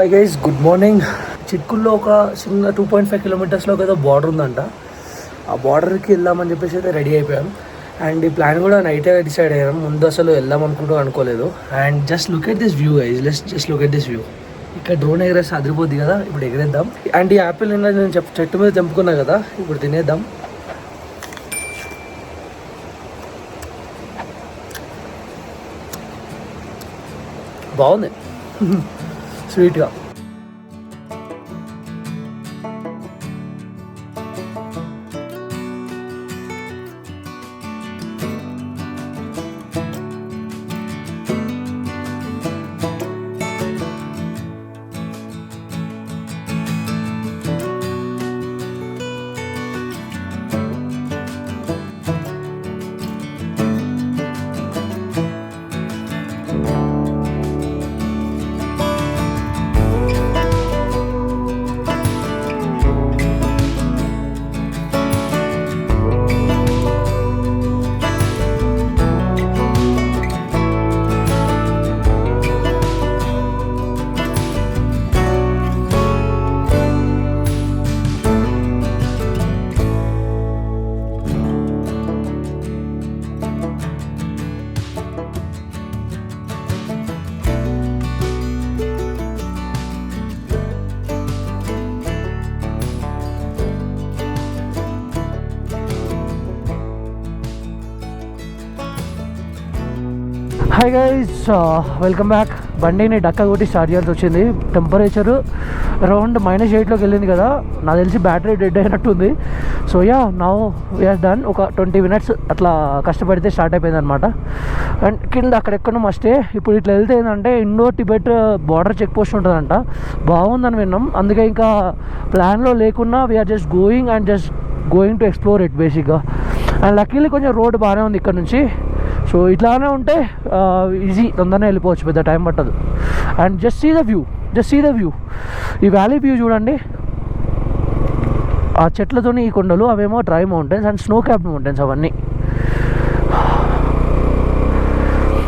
Hi guys, good morning. చిట్కుల్లో ఒక చిన్న 2.5 కిలోమీటర్స్లో ఏదో బార్డర్ ఉందంట. ఆ బార్డర్కి వెళ్దామని చెప్పేసి అయితే రెడీ అయిపోయాం. అండ్ ఈ ప్లాన్ కూడా నైటే డిసైడ్ అయ్యాం. ముందు అసలు వెళ్దాం అనుకోలేదు. And just look at this view guys, just look at this view. ఇక్కడ డ్రోన్ ఎగరేస్తే అదిరిపోద్ది కదా, ఇప్పుడు ఎగరేద్దాం. అండ్ ఈ యాపిల్ నిన్న నేను చెట్టు మీద తెంపుకున్నా కదా, ఇప్పుడు తినేద్దాం. బాగుంది, స్వీట్గా. Hi guys, welcome back. బండిని డక్క కొట్టి స్టార్ట్ చేయాల్సి వచ్చింది. టెంపరేచరు అరౌండ్ -8లోకి వెళ్ళింది కదా, నాకు తెలిసి బ్యాటరీ డెడ్ అయినట్టుంది. So yeah, now we are done. ఒక 20 minutes అట్లా కష్టపడితే స్టార్ట్ అయిపోయింది అనమాట. అండ్ కింద అక్కడెక్కడో మస్టే. ఇప్పుడు ఇట్లా వెళ్తే ఏంటంటే Indo Tibet border check post ఉంటుందంట. బాగుందని విన్నాం, అందుకే ఇంకా ప్లాన్లో లేకున్నా we are just going to explore it బేసిక్గా. అండ్ లక్కీలీ కొంచెం రోడ్ బాగానే ఉంది ఇక్కడ నుంచి. సో ఇట్లానే ఉంటే ఈజీ, తొందరనే వెళ్ళిపోవచ్చు, పెద్ద టైం పట్టదు. And just see the view. ఈ వ్యాలీ వ్యూ చూడండి. ఆ చెట్లతోని ఈ కొండలు, అవేమో dry mountains and snow capped mountains అవన్నీ.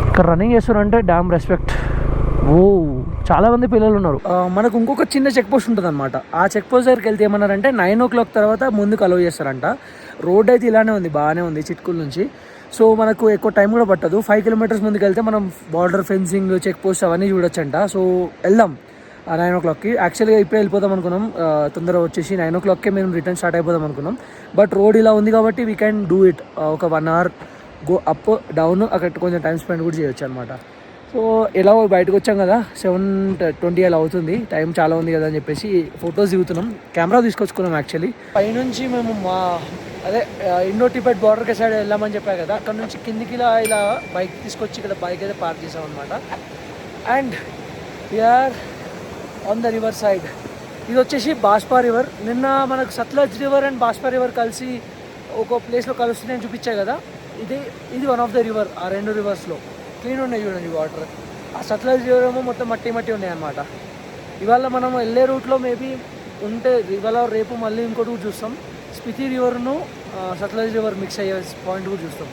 ఇక్కడ రన్నింగ్ చేస్తున్నారంటే డ్యామ్ రెస్పెక్ట్. ఓ, చాలామంది పిల్లలు ఉన్నారు. మనకు ఇంకొక చిన్న చెక్ పోస్ట్ ఉంటుంది అనమాట. ఆ చెక్ పోస్ట్ దగ్గరికి వెళ్తే ఏమన్నారంటే 9 o'clock తర్వాత ముందుకు అలౌ చేస్తారంట. రోడ్ అయితే ఇలానే ఉంది, బాగానే ఉంది చిట్కుల నుంచి. సో మనకు ఎక్కువ టైం కూడా పట్టదు. 5 kilometers ముందుకు వెళ్తే మనం బార్డర్ ఫెన్సింగ్, చెక్ పోస్ట్ అవన్నీ చూడొచ్చంట. సో వెళ్దాం 9 o'clockకి. యాక్చువల్గా ఇప్పుడే వెళ్ళిపోదాం అనుకున్నాం, తొందరగా వచ్చేసి 9 o'clockకే మేము రిటర్న్ స్టార్ట్ అయిపోదాం అనుకున్నాం. బట్ రోడ్ ఇలా ఉంది కాబట్టి వీ క్యాన్ డూ ఇట్. ఒక 1 hour గో అప్ డౌన్, అక్కడ కొంచెం టైం స్పెండ్ కూడా చేయొచ్చు అనమాట. సో ఎలా బయటకు వచ్చాం కదా, 7:20 అలా అవుతుంది. టైం చాలా ఉంది కదా అని చెప్పేసి ఫొటోస్ దిగుతున్నాం. కెమెరా తీసుకొచ్చుకున్నాం యాక్చువల్లీ. పైనుంచి మేము ఇండో టిబెట్ బార్డర్కి సైడ్ వెళ్ళామని చెప్పా కదా, అక్కడ నుంచి కిందికి ఇలా బైక్ తీసుకొచ్చి ఇక్కడ బైక్ అయితే పార్క్ చేసాం అనమాట. And we are on the river side. ఇది వచ్చేసి బాష్పా రివర్. నిన్న మనకు Sutlej river and Baspa river కలిసి ఒక ప్లేస్లో కలుస్తున్నాయని చూపించాయి కదా, ఇది వన్ ఆఫ్ ద రివర్. ఆ 2 రివర్స్లో క్లీన్ ఉన్నాయి చూడండి వాటర్. ఆ సత్లజ్ రివర్ ఏమో మొత్తం మట్టి ఉన్నాయి అన్నమాట. ఇవాళ మనం వెళ్ళే రూట్లో మేబీ ఉంటే ఇవాళ రేపు మళ్ళీ ఇంకోటి కూడా చూస్తాం. స్పితి రివర్ను సత్లజ్ రివర్ మిక్స్ అయ్యే పాయింట్ కూడా చూస్తాం.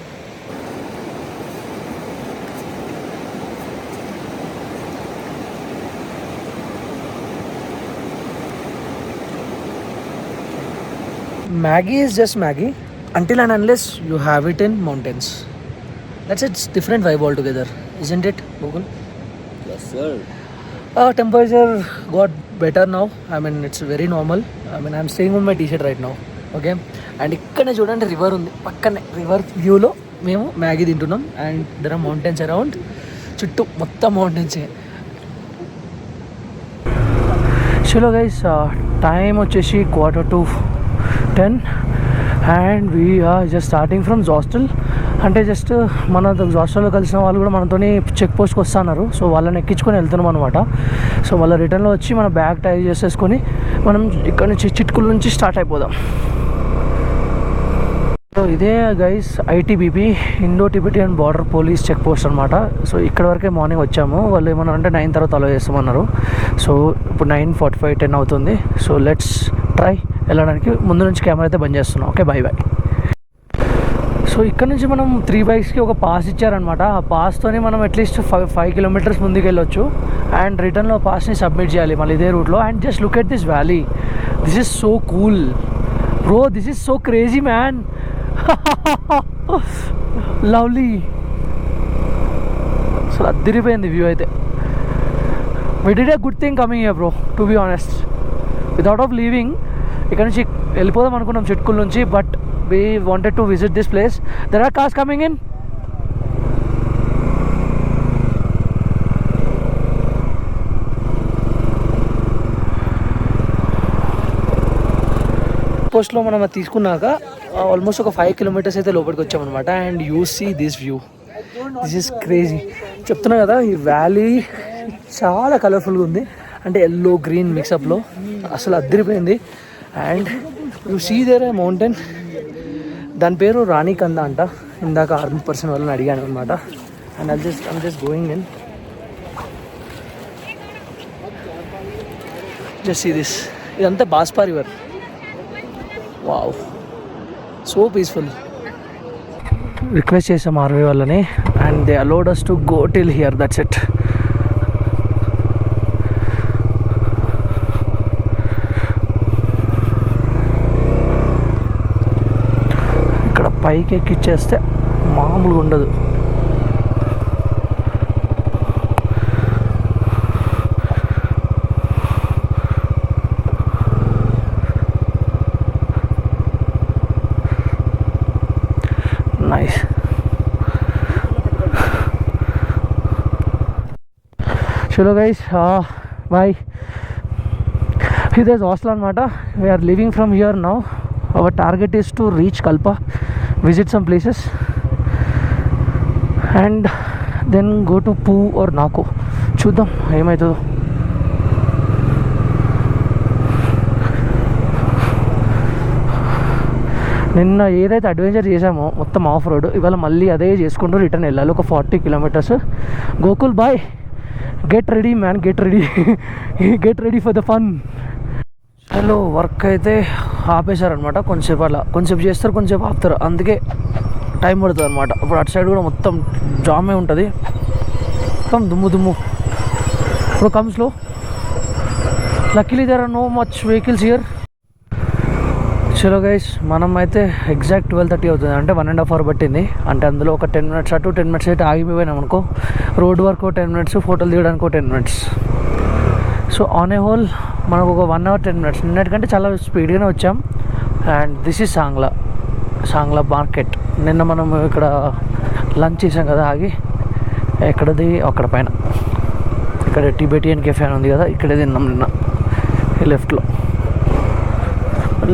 Maggi is just Maggi until and unless you have it in mountains. That's it's different vibe altogether, isn't it, Google? Yes, sir. Temperature got better now. I mean, it's very normal. I mean, I'm staying on my t-shirt right now. Okay. And ikkane చూడండి river ఉంది, పక్కనే river వ్యూలో మేము Maggi తింటున్నాం. And there are mountains around, చుట్టూ మొత్తం మౌంటైన్సే. చలో గైస్, టైం వచ్చేసి 9:45 and we are just starting from Jastal. అంటే జస్ట్ మన జాస్టల్లో కలిసిన వాళ్ళు కూడా మనతోని చెక్ పోస్ట్కి వస్తున్నారు. సో వాళ్ళని ఎక్కించుకొని వెళ్తున్నాం అనమాట. సో మళ్ళీ రిటర్న్లో వచ్చి మన బ్యాగ్ టై చేసేసుకొని మనం ఇక్కడ నుంచి చిట్కుల నుంచి స్టార్ట్ అయిపోదాం. సో ఇదే guys ITBP, Indo Tibetan border police check post అనమాట. సో ఇక్కడ వరకే మార్నింగ్ వచ్చాము. వాళ్ళు ఏమన్నారంటే 9 తర్వాత అలో చేస్తామన్నారు. సో ఇప్పుడు 9:45, 10 అవుతుంది. సో లెట్స్ ట్రై వెళ్ళడానికి. ముందు నుంచి కెమెరా అయితే బంద్ చేస్తున్నాం. Okay, bye. సో ఇక్కడ నుంచి మనం 3 బైక్స్కి ఒక పాస్ ఇచ్చారనమాట. ఆ పాస్తోని మనం అట్లీస్ట్ 5 కిలోమీటర్స్ ముందుకు వెళ్ళొచ్చు. అండ్ రిటర్న్లో పాస్ని సబ్మిట్ చేయాలి మళ్ళీ ఇదే రూట్లో. And just look at this valley, this is so cool bro, this is so crazy man. Lovely, అసలు అద్దరిపోయింది వ్యూ అయితే. we did a good thing coming here bro, to be honest. without of leaving ఇక్కడ నుంచి వెళ్ళిపోదాం అనుకున్నాం చిట్కుల నుంచి, but we wanted to visit this place. There are cars coming in. పోస్ట్లో మనం తీసుకున్నాక ఆల్మోస్ట్ ఒక 5 కిలోమీటర్స్ అయితే లోపలికి వచ్చామన్నమాట. And you see this view, this is crazy. చెప్తున్నా కదా, ఈ వ్యాలీ చాలా కలర్ఫుల్గా ఉంది, అంటే ఎల్లో గ్రీన్ మిక్సప్లో అసలు అద్దరిపోయింది. And you see there a mountain, దాని పేరు రాణికంద అంట. ఇందాక ఆర్మీ పర్సన్ వాళ్ళని అడిగాను అనమాట. And I'm just going in. Just see this, ఇదంతా Baspa river. Wow, so peaceful. Request చేసాం ఆర్మీ వాళ్ళని and they allowed us to go till here, that's it. ఇక్కడ పైకి ఎక్కిచ్చేస్తే మామూలుగా ఉండదు. Nice. Chalo guys, bye. This is hostel anamata. We are leaving from here now. Our target is to reach Kalpa, visit some places, and then go to Poo or Nako. Chuddam emaitado. నిన్న ఏదైతే adventure చేసామో మొత్తం of road, ఇవాళ మళ్ళీ అదే చేసుకుంటూ return వెళ్ళాలి. ఒక 40 kilometres. Gokul boy, get ready man, get ready, get ready for the fun. Hello, work అయితే ఆపేశారనమాట. కొంచెంసేపు చేస్తారు, కొంచెంసేపు ఆపుతారు, అందుకే టైం పడుతుంది అనమాట. ఇప్పుడు అటు సైడ్ కూడా మొత్తం జామే ఉంటుంది, మొత్తం దుమ్ము. ఇప్పుడు కమ్స్లో luckily there are no much vehicles here. చలో గైస్, మనం అయితే ఎగ్జాక్ట్ 12:30 అవుతుంది, అంటే 1.5 hours పట్టింది. అంటే అందులో ఒక 10 minutes అటు 10 minutes అయితే ఆగిపోయినాం అనుకో. రోడ్ వరకు 10 minutes, ఫోటోలు తీయడానికి 10 minutes. So on a whole మనకు ఒక 1 hour 10 minutes. నిన్నటికంటే చాలా స్పీడ్గానే వచ్చాం. And this is Sangla market. నిన్న మనం ఇక్కడ లంచ్ చేసాం కదా ఆగి, ఎక్కడది అక్కడ పైన, ఇక్కడ టిబెటియన్ కెఫే అని ఉంది కదా, ఇక్కడే తిన్నాం నిన్న లెఫ్ట్లో.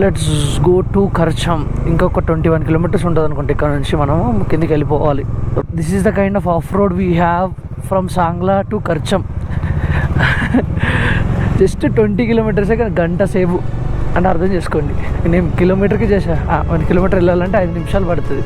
Let's go to Kharcham. ఇంకొక 21 kilometers ఉంటుంది అనుకుంటే ఇక్కడ నుంచి మనము కిందికి వెళ్ళిపోవాలి. This is the kind of off road we have from Sangla to Kharcham. Just 20 kilometers కానీ గంట సేపు అంటే అర్థం చేసుకోండి. నేను కిలోమీటర్కి చేసా, 1 kilometer వెళ్ళాలంటే 5 నిమిషాలు పడుతుంది.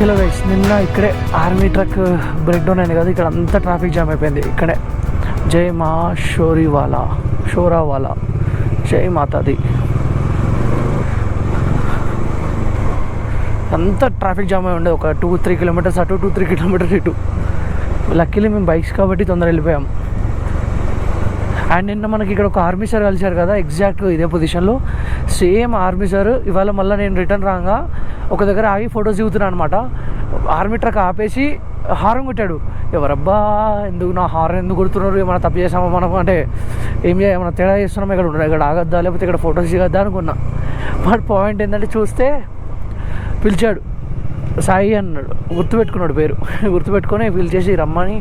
హలో గైస్, నిన్న ఇక్కడే ఆర్మీ ట్రక్ బ్రేక్ డౌన్ అయింది కదా, ఇక్కడ అంతా ట్రాఫిక్ జామ్ అయిపోయింది. ఇక్కడే జై మా షోరావాలా జై మాతాది అంతా ట్రాఫిక్ జామ్ అయి ఉండే. ఒక 2-3 kilometers అటు, 2-3 kilometers ఇటు. లక్కీలీ మేము బైక్స్ కాబట్టి తొందరగా వెళ్ళిపోయాం. అండ్ నిన్న మనకి ఇక్కడ ఒక ఆర్మీ సార్ కలిశారు కదా, ఎగ్జాక్ట్గా ఇదే పొజిషన్లో సేమ్ ఆర్మీ సార్. ఇవాళ మళ్ళీ నేను రిటర్న్ రాగా ఒక దగ్గర ఆగి ఫొటోస్ దిగుతున్నాను అనమాట. ఆర్మీ ట్రక్ ఆపేసి హారన్ కొట్టాడు. ఎవరబ్బా ఎందుకు నా హారన్ ఎందుకు కొడుతున్నారు, ఏమైనా తప్పు చేసామో మనం, అంటే ఏమైనా తేడా చేస్తున్నామో, ఇక్కడ ఆగద్దా లేకపోతే ఇక్కడ ఫొటోస్ దిగద్దా అనుకున్నా. బట్ పాయింట్ ఏంటంటే చూస్తే పిలిచాడు, సాయి అన్నాడు, గుర్తుపెట్టుకున్నాడు పేరు. గుర్తుపెట్టుకొని పిలిచేసి రమ్మని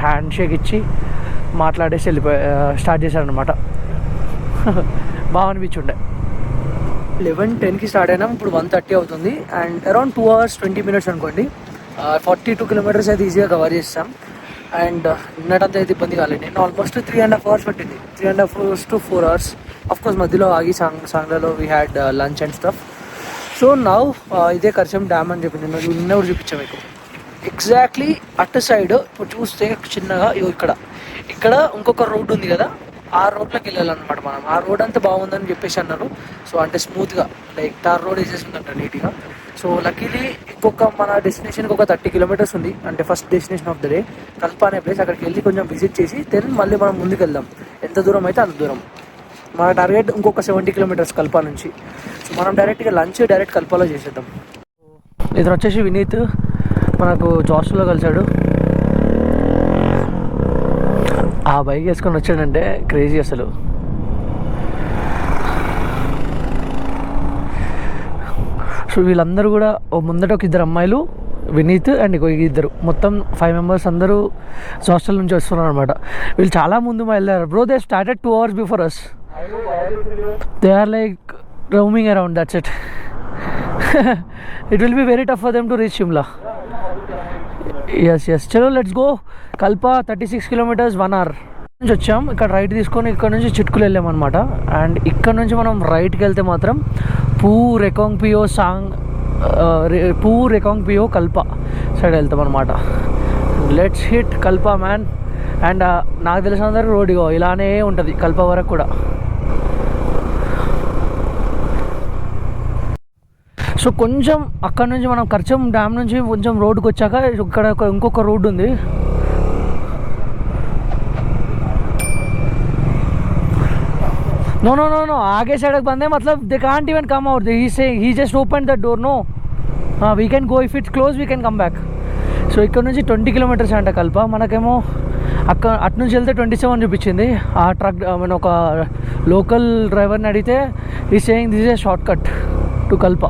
హ్యాండ్ షేక్ ఇచ్చి మాట్లాడేసి స్టార్ట్ చేశారనమాట. బాగా అనిపించుండే. 11:10కి స్టార్ట్ అయినాం, ఇప్పుడు 1:30 అవుతుంది. అండ్ అరౌండ్ 2 hours 20 minutes అనుకోండి. 42 kilometers అయితే ఈజీగా కవర్ చేస్తాం. అండ్ నిన్నటంతా అయితే ఇబ్బంది కాలేదు. నేను ఆల్మోస్ట్ 3.5 hours పట్టింది, 3.5 hours to 4 hours. అఫ్కోర్స్ మధ్యలో ఆగి సాంగ్లలో we had lunch and stuff. So now ఇదే కర్చం డ్యామ్ అని చెప్పి నిన్న కూడా చూపించాం మీకు. ఎగ్జాక్ట్లీ అటు సైడ్ ఇప్పుడు చూస్తే చిన్నగా ఇక్కడ ఇంకొక రోడ్ ఉంది కదా, ఆ రోడ్లోకి వెళ్ళాలన్నమాట మనం. ఆ రోడ్ అంతా బాగుందని చెప్పేసి అన్నారు. సో అంటే స్మూత్గా లైక్ టార్ రోడ్ వేసేసిందంట నీట్గా. సో లక్కీలీ ఇంకొక మన డెస్టినేషన్కి ఒక 30 kilometers ఉంది. అంటే first destination of the day కల్ప అనే ప్లేస్. అక్కడికి వెళ్ళి కొంచెం విజిట్ చేసి దెన్ మళ్ళీ మనం ముందుకు వెళ్దాం. ఎంత దూరం అయితే అంత దూరం. మన టార్గెట్ ఇంకొక 70 kilometers కల్ప నుంచి. సో మనం డైరెక్ట్గా లంచ్ డైరెక్ట్ కల్పలో చేసేద్దాం. ఇతను వచ్చేసి వినీత్, మనకు జాస్లో కలిసాడు. ఆ బైక్ వేసుకొని వచ్చాడంటే క్రేజీ అసలు. సో వీళ్ళందరూ కూడా ముందట ఒక 2 అమ్మాయిలు, వినీత్ అండ్ ఇంకో 2, మొత్తం 5 members అందరూ హాస్టల్ నుంచి వస్తున్నారు అనమాట. వీళ్ళు చాలా ముందు వెళ్ళారు. Bro they started 2 hours before us. They are like roaming around, that's it. It will be very tough for them to reach Shimla. Yes. చలో లెట్స్ గో. కల్ప 36 kilometers 1 hour నుంచి వచ్చాం. ఇక్కడ రైట్ తీసుకొని ఇక్కడ నుంచి చిట్కులు వెళ్ళామన్నమాట. అండ్ ఇక్కడ నుంచి మనం రైట్కి వెళ్తే మాత్రం పూ రెకాంగ్ పియో కల్ప సైడ్ వెళ్తాం అనమాట. లెట్స్ హిట్ కల్ప మ్యాన్. అండ్ నాకు తెలిసిన అందరూ రోడ్ ఇలానే ఉంటుంది కల్ప వరకు కూడా. సో కొంచెం అక్కడ నుంచి మనం కర్చం డ్యామ్ నుంచి కొంచెం రోడ్కి వచ్చాక ఇక్కడ ఇంకొక రోడ్ ఉంది. No, आगे सड़क बंद है, मतलब they can't even come out. He just opened the door. No, we can go, if it's closed we can come back. So ఇక్కడ నుంచి 20 kilometers అంట కల్ప. మనకేమో అటు నుంచి వెళ్తే 27 చూపించింది. ఆ ట్రక్ మన ఒక లోకల్ డ్రైవర్ని అడిగితే ఈ saying this is a short cut to కల్ప.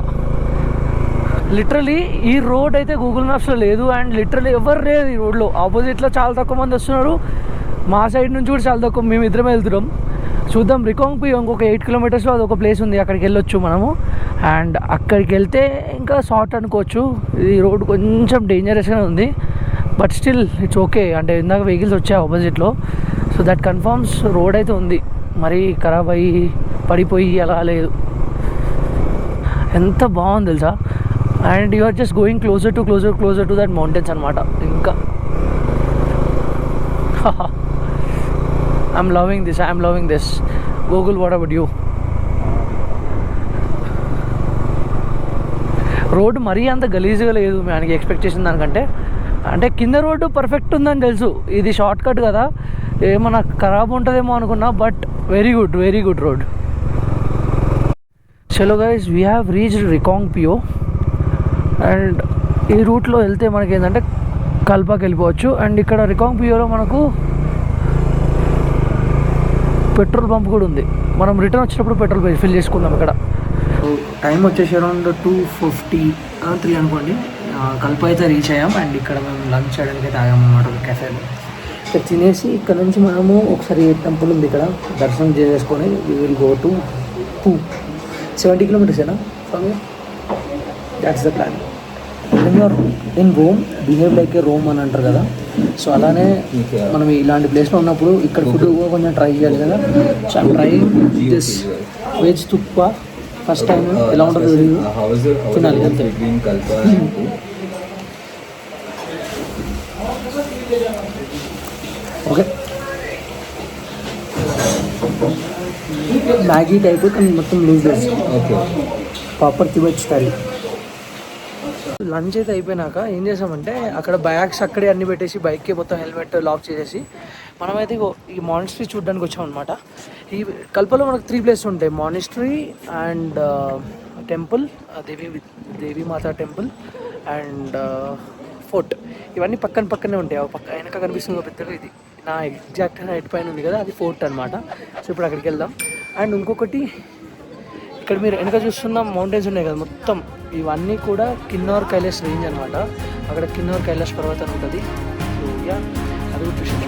లిటరలీ ఈ రోడ్ అయితే గూగుల్ మ్యాప్స్లో లేదు. అండ్ లిటరలీ ఎవరు లేదు ఈ రోడ్లో. ఆపోజిట్లో చాలా తక్కువ మంది వస్తున్నారు, మా సైడ్ నుంచి కూడా చాలా తక్కువ. మేము ఇద్దరమే వెళ్తున్నాం. చూద్దాం. రికాంగ్ పియో ఇంకొక 8 kilometers అది ఒక ప్లేస్ ఉంది, అక్కడికి వెళ్ళొచ్చు మనము. అండ్ అక్కడికి వెళ్తే ఇంకా షార్ట్ అనుకోవచ్చు. ఈ రోడ్ కొంచెం డేంజరస్గానే ఉంది, బట్ స్టిల్ ఇట్స్ ఓకే. అంటే ఇందాక వెహికల్స్ వచ్చాయి ఆపోజిట్లో, సో దట్ కన్ఫర్మ్స్ రోడ్ అయితే ఉంది. మరీ ఖరాబ్ అయ్యి పడిపోయి అలా లేదు. ఎంత బాగుంది తెలుసా. And you are just going closer to that mountains అనమాట. ఇంకా I'm loving this. Google, what about you? Road మరీ అంత గలీజ్గా లేదు మనకి ఎక్స్పెక్ట్ చేసిన దానికంటే. అంటే కింద రోడ్డు పర్ఫెక్ట్ ఉందని తెలుసు, ఇది షార్ట్ కట్ కదా, ఏమన్నా ఖరాబ్ ఉంటుందేమో అనుకున్నా. But very good road. చలో guys, we have reached Reckong Peo. And ఈ రూట్లో వెళ్తే మనకి ఏంటంటే కల్పాకి వెళ్ళిపోవచ్చు. అండ్ ఇక్కడ రికాంగ్ పియోలో మనకు పెట్రోల్ పంప్ కూడా ఉంది. మనం రిటర్న్ వచ్చినప్పుడు పెట్రోల్ ఫిల్ చేసుకుందాం ఇక్కడ. టైం వచ్చేసి అరౌండ్ 2:53 అనుకోండి. కల్ప అయితే రీచ్ అయ్యాం. అండ్ ఇక్కడ మేము లంచ్ చేయడానికి అయితే ఆగామన్నమాట ఒక కెఫేలో. ఇక్కడ తినేసి ఇక్కడ నుంచి మనము ఒకసారి టెంపుల్ ఉంది ఇక్కడ దర్శనం చేసేసుకొని వీ విల్ గో టు పూ. 70 kilometers from here. That's the plan. In Rome behave like A Rome అని అంటారు కదా, సో అలానే మనం ఇలాంటి ప్లేస్లో ఉన్నప్పుడు ఇక్కడ ఫుడ్ కొంచెం ట్రై చేయాలి కదా. So I'm trying this veg thukpa first time. ఎలా ఉంటుంది తినాలి అంతే. ఓకే, మ్యాగీ టైప్ కానీ మొత్తం లూజ్ వేసి ప్రాపర్ తివచ్ స్టైల్. లంచ్ అయితే అయిపోయినాక ఏం చేసామంటే అక్కడ బ్యాగ్స్ అక్కడే అన్ని పెట్టేసి బైక్కి మొత్తం హెల్మెట్ లాక్ చేసేసి మనమైతే ఈ మానిస్ట్రీ చూడడానికి వచ్చాం అనమాట. ఈ కల్పలో మనకు 3 places ఉంటాయి, monastery and temple, Devi Mata temple and fort. ఇవన్నీ పక్కనే ఉంటాయి. వెనక కనిపిస్తుంది పెద్దగా, ఇది నా ఎగ్జాక్ట్ హైట్ పైన ఉంది కదా, అది ఫోర్ట్ అనమాట. సో ఇప్పుడు అక్కడికి వెళ్దాం. అండ్ ఇంకొకటి ఇక్కడ మీరు వెనక చూస్తున్న మౌంటైన్స్ ఉన్నాయి కదా మొత్తం, ఇవన్నీ కూడా కిన్నౌర్ కైలాష్ రేంజ్ అనమాట. అక్కడ కిన్నౌర్ కైలాష్ పర్వతం ఉంటుంది. సో యా, అది కూడా చూసాను.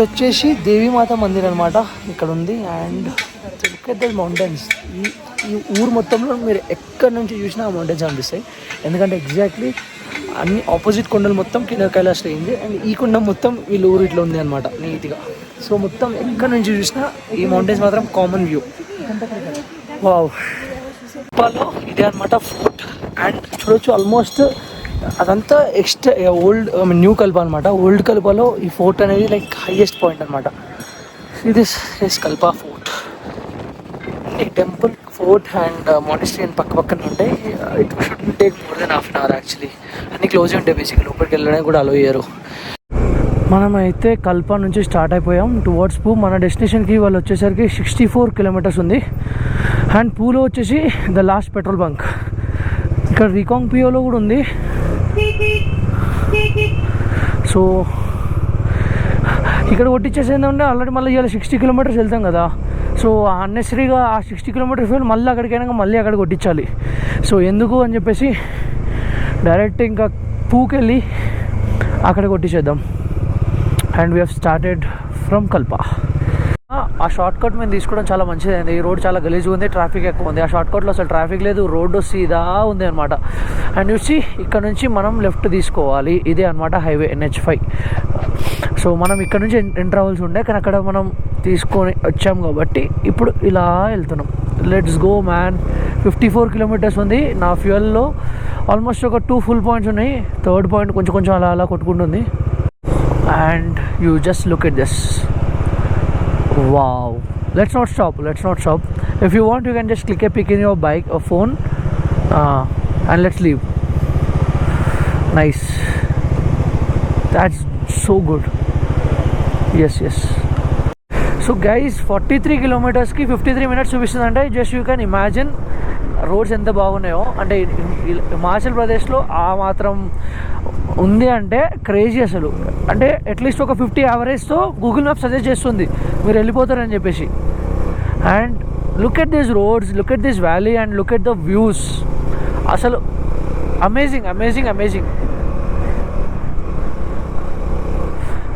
వచ్చేసి దేవీమాత మందిర్ అనమాట ఇక్కడ ఉంది. And look mountains. ఈ ఊరు మొత్తంలో మీరు ఎక్కడి నుంచి చూసినా ఆ మౌంటైన్స్ అనిపిస్తాయి. ఎందుకంటే ఎగ్జాక్ట్లీ అన్ని ఆపోజిట్ కొండలు మొత్తం కింద కైలాష్ రేంజ్, అండ్ ఈ కొండ మొత్తం వీళ్ళ ఊరు ఇట్లా ఉంది అనమాట నీట్గా. సో మొత్తం ఎక్కడి నుంచి చూసినా ఈ మౌంటైన్స్ మాత్రం కామన్ వ్యూ. వావ్. కల్పాలో ఇదే అనమాట ఫోర్ట్. అండ్ చూడొచ్చు ఆల్మోస్ట్ అదంతా ఓల్డ్ న్యూ కల్ప అనమాట. ఓల్డ్ కల్పలో ఈ ఫోర్ట్ అనేది లైక్ హైయెస్ట్ పాయింట్ అనమాట. This is Kalpa fort. ఈ టెంపుల్, ఫోర్ట్ అండ్ మానిస్ట్రీ అని పక్కన ఉంటాయి. It should take more than half an hour actually. అన్ని క్లోజ్ ఉంటాయి బేసిక్గా, లోపలికి వెళ్ళడానికి కూడా అలో అయ్యారు. మనమైతే కల్ప నుంచి స్టార్ట్ అయిపోయాం టువర్డ్స్ పూ. మన డెస్టినేషన్కి వాళ్ళు వచ్చేసరికి 64 కిలోమీటర్స్ ఉంది. అండ్ పూలో వచ్చేసి ద లాస్ట్ పెట్రోల్ బంక్. ఇక్కడ రీకాంగ్ పియోలో కూడా ఉంది. సో ఇక్కడ కొట్టించేసి ఏంటంటే ఆల్రెడీ మళ్ళీ ఇవాళ 60 కిలోమీటర్స్ వెళ్తాం కదా. సో అన్నెసరీగా ఆ 60 కిలోమీటర్స్ వెళ్ళి మళ్ళీ అక్కడికైనా మళ్ళీ అక్కడ కొట్టించాలి. సో ఎందుకు అని చెప్పేసి డైరెక్ట్ ఇంకా పూకి వెళ్ళి అక్కడ కొట్టించేద్దాం. And we have started from Kalpa. ఆ షార్ట్ కట్ మేము తీసుకోవడం చాలా మంచిదైంది. ఈ రోడ్ చాలా గలీజ్గా ఉంది, ట్రాఫిక్ ఎక్కువ ఉంది. ఆ షార్ట్ కట్లో అసలు ట్రాఫిక్ లేదు, రోడ్డు సీదా ఉంది అనమాట. అండ్ చూసి ఇక్కడ నుంచి మనం లెఫ్ట్ తీసుకోవాలి. ఇదే అనమాట హైవే NH5. సో మనం ఇక్కడ నుంచి ఎంటర్ అవ్వాల్సి ఉండే, కానీ అక్కడ మనం తీసుకొని వచ్చాం కాబట్టి ఇప్పుడు ఇలా వెళ్తున్నాం. Let's go man. 54 కిలోమీటర్స్ ఉంది. నా ఫ్యూయల్లో ఆల్మోస్ట్ ఒక 2 ఫుల్ పాయింట్స్ ఉన్నాయి. థర్డ్ పాయింట్ కొంచెం అలా కొట్టుకుంటుంది. And you just look at this. Wow. Let's not stop. If you want, you can just click a pic in your bike or phone, and let's leave. Nice. That's so good. Yes. So guys, 43 kilometers ki 53 minutes చూపిస్తుందంటే just you can imagine roads ఎంత బాగున్నాయో. అంటే హిమాచల్ ప్రదేశ్లో ఆ మాత్రం ఉంది అంటే crazy అసలు. అంటే అట్లీస్ట్ ఒక 50 యావరేజ్తో గూగుల్ మ్యాప్ సజెస్ట్ చేస్తుంది మీరు వెళ్ళిపోతారని చెప్పేసి. And look at these roads, look at this valley, and look at the views. అసలు అమేజింగ్.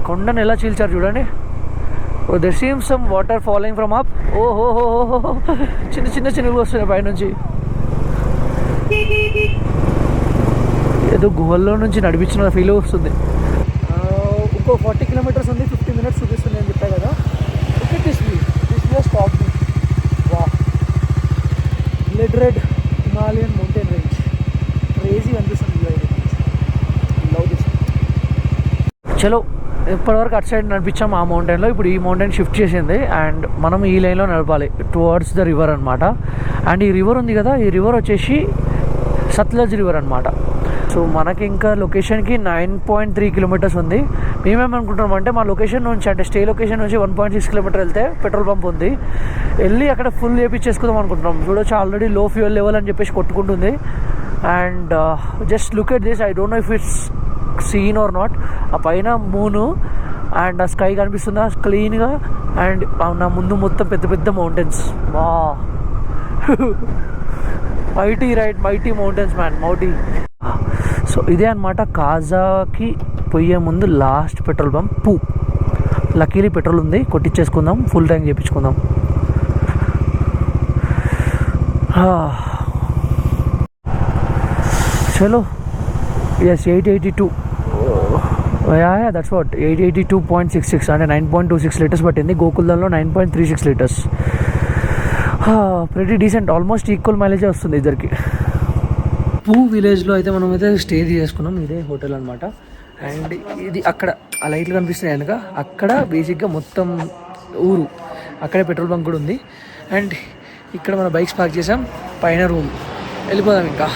కొండను ఎలా చీల్చారు చూడండి. There seems some water following from up. ఓహో చిన్న చిన్నవి వస్తున్నాయి పైనుంచి. ఏదో గుహల్లో నుంచి నడిపించిన ఫీల్ వస్తుంది. ఇంకో 40 కిలోమీటర్స్ ఉంది, 50 మినిట్స్ చూపిస్తుంది అని చెప్పా కదా. Okay, this view stop me. వా, red Himalayan mountain range crazy అనిపిస్తుంది. Love this. చలో, ఇప్పటివరకు అటు సైడ్ నడిపించాం ఆ మౌంటైన్లో. ఇప్పుడు ఈ మౌంటైన్ షిఫ్ట్ చేసింది అండ్ మనం ఈ లైన్లో నడపాలి టువర్డ్స్ ద రివర్ అనమాట. అండ్ ఈ రివర్ ఉంది కదా, ఈ రివర్ వచ్చేసి సత్లజ్ రివర్ అనమాట. సో మనకి ఇంకా లొకేషన్కి 9.3 కిలోమీటర్స్ ఉంది. మేమేమనుకుంటున్నాం అంటే మా లొకేషన్ నుంచి, అంటే స్టే లొకేషన్ నుంచి 1.6 కిలోమీటర్ వెళ్తే పెట్రోల్ పంప్ ఉంది, వెళ్ళి అక్కడ ఫుల్ చేపించేసుకుందాం అనుకుంటున్నాం. చూడొచ్చు ఆల్రెడీ లో ఫ్యూయల్ లెవెల్ అని చెప్పేసి కొట్టుకుంటుంది. And just look at this. I don't know if it's seen or not. ఆ పైన మూను అండ్ ఆ స్కై కనిపిస్తుందా క్లీన్గా. అండ్ నా ముందు మొత్తం పెద్ద మౌంటైన్స్. వా, మైటీ మౌంటైన్స్ మ్యాన్, మౌటీ. సో ఇదే అనమాట కాజాకి పోయే ముందు లాస్ట్ పెట్రోల్ పంప్ పూ. లక్కీలీ పెట్రోల్ ఉంది, కొట్టించేసుకుందాం, ఫుల్ ట్యాంక్ చేయించుకుందాం. చలో. ఎస్, 882. దట్స్ వాట్, 882.66 అంటే 9.26 లీటర్స్ పట్టింది. గోకుల్దంలో 9.36 litres. Pretty decent, almost equal మైలేజే వస్తుంది ఇద్దరికి. పూ విలేజ్లో అయితే మనం అయితే స్టే చేసుకున్నాం. ఇదే హోటల్ అనమాట. అండ్ ఇది అక్కడ ఆ లైట్లు కనిపిస్తున్నాయి కనుక అక్కడ బేసిక్గా మొత్తం ఊరు, అక్కడే పెట్రోల్ బంక్ కూడా ఉంది. అండ్ ఇక్కడ మన బైక్స్ పార్క్ చేసాం, పైన రూమ్. వెళ్ళిపోదాం ఇంకా.